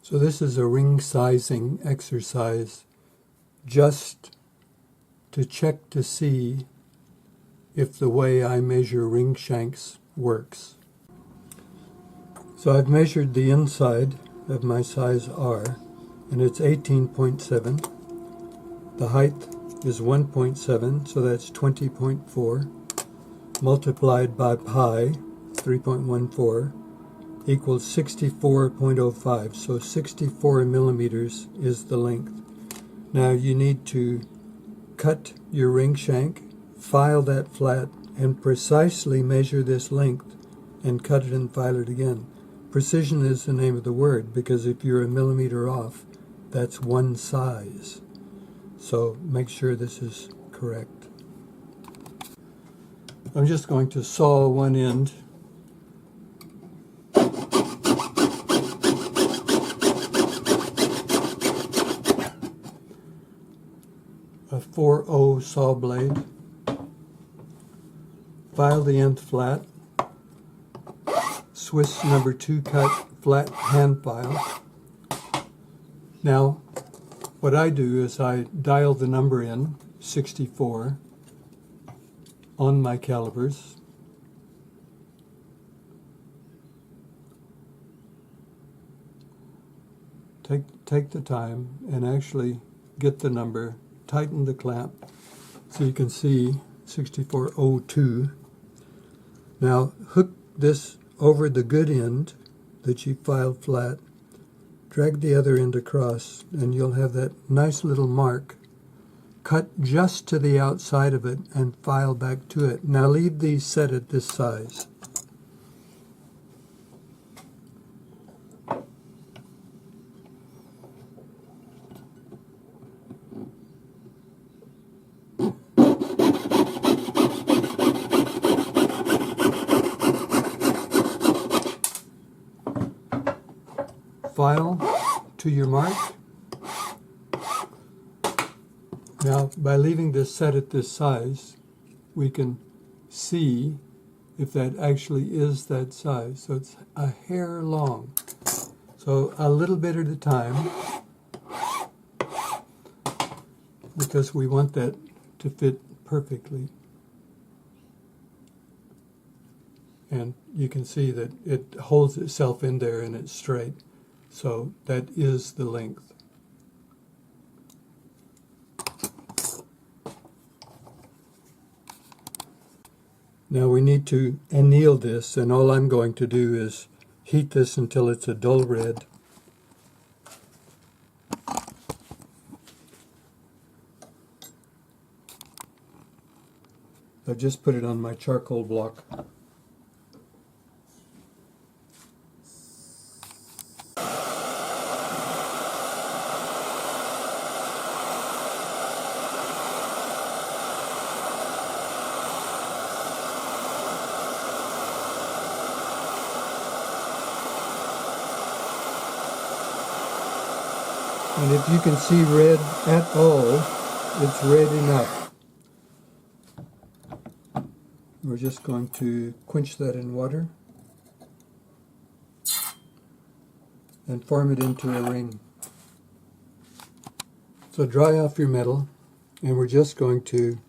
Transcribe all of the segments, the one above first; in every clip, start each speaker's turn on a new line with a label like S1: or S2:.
S1: So this is a ring sizing exercise just to check to see if the way I measure ring shanks works. So I've measured the inside of my size R, and it's 18.7. The height is 1.7, so that's 20.4, multiplied by pi, 3.14, equals 64.05. So 64 millimeters is the length. Now you need to cut your ring shank, file that flat, and precisely measure this length and cut it and file it again. Precision is the name of the word, because if you're a millimeter off, that's one size. So make sure this is correct. I'm just going to saw one end. A 4/0 saw blade. File the end flat. Swiss number 2 cut flat hand file. Now, what I do is I dial the number in, 64, on my calipers. Take the time and actually get the number, tighten the clamp so you can see 6402. Now hook this over the good end that you filed flat, drag the other end across, and you'll have that nice little mark. Cut just to the outside of it and file back to it. Now leave these set at this size. File to your mark. Now, by leaving this set at this size, we can see if that actually is that size. So it's a hair long. So a little bit at a time, because we want that to fit perfectly. And you can see that it holds itself in there and it's straight. So that is the length. Now we need to anneal this, and all I'm going to do is heat this until it's a dull red. I've just put it on my charcoal block. And if you can see red at all, it's red enough. We're just going to quench that in water and form it into a ring. So dry off your metal, and we're just going to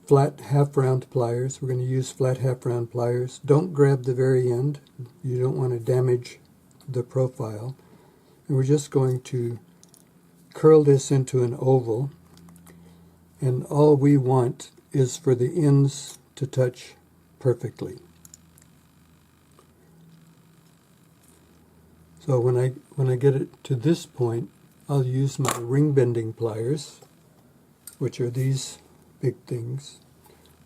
S1: flat half-round pliers. We're going to use flat half-round pliers. Don't grab the very end. You don't want to damage the profile. And we're just going to curl this into an oval, and all we want is for the ends to touch perfectly. So when I get it to this point, I'll use my ring bending pliers, which are these big things,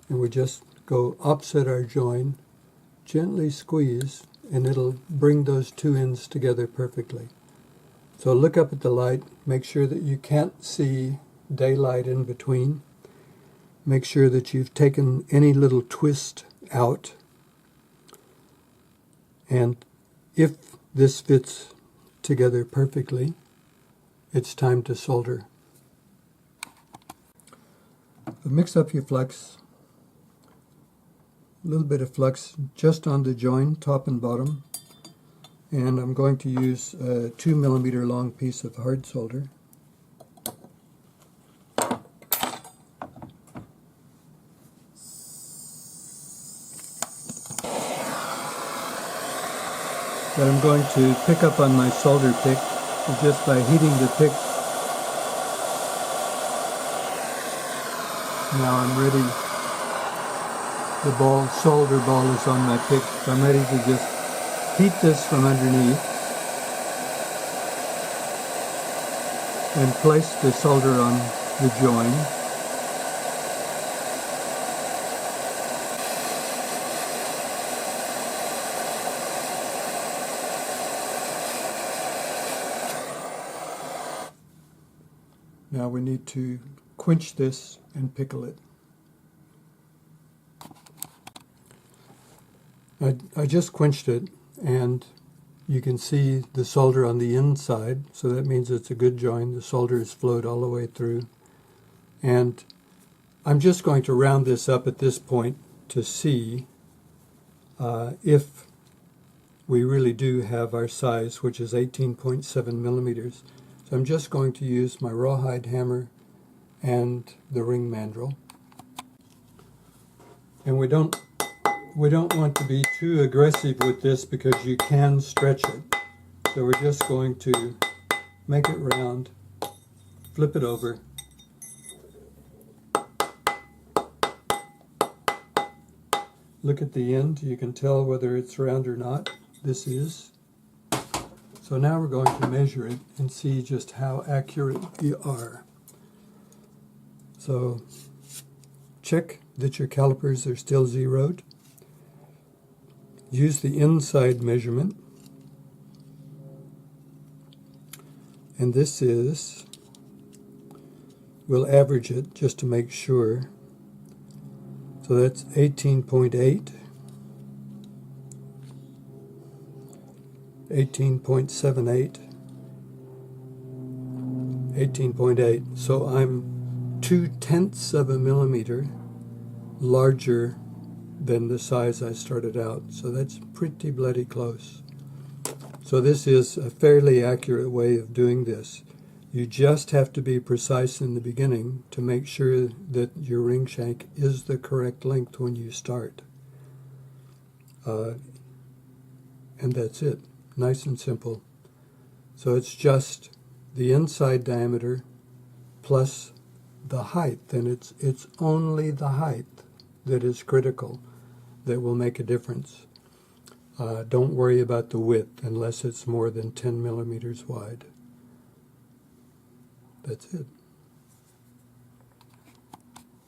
S1: and we just go opposite our join, gently squeeze, and it'll bring those two ends together perfectly. So look up at the light, make sure that you can't see daylight in between. Make sure that you've taken any little twist out. And if this fits together perfectly, it's time to solder. Mix up your flux. A little bit of flux just on the join, top and bottom. And I'm going to use a 2 mm long piece of hard solder. That I'm going to pick up on my solder pick just by heating the pick. Now I'm ready. The solder ball is on my pick. So I'm ready to just heat this from underneath and place the solder on the join. Now we need to quench this and pickle it. I just quenched it, and you can see the solder on the inside, so that means it's a good join. The solder is flowed all the way through. And I'm just going to round this up at this point to see if we really do have our size, which is 18.7 millimeters. So I'm just going to use my rawhide hammer and the ring mandrel. And we don't want to be too aggressive with this because you can stretch it. So we're just going to make it round, flip it over, look at the end. You can tell whether it's round or not. This is. So now we're going to measure it and see just how accurate we are. So check that your calipers are still zeroed. Use the inside measurement. And this is, we'll average it just to make sure. So that's 18.8. 18.78, 18.8. So I'm 0.2 of a millimeter larger than the size I started out. So that's pretty bloody close. So this is a fairly accurate way of doing this. You just have to be precise in the beginning to make sure that your ring shank is the correct length when you start. And that's it. Nice and simple. So it's just the inside diameter plus the height, and it's only the height that is critical that will make a difference. Don't worry about the width unless it's more than 10 millimeters wide. That's it.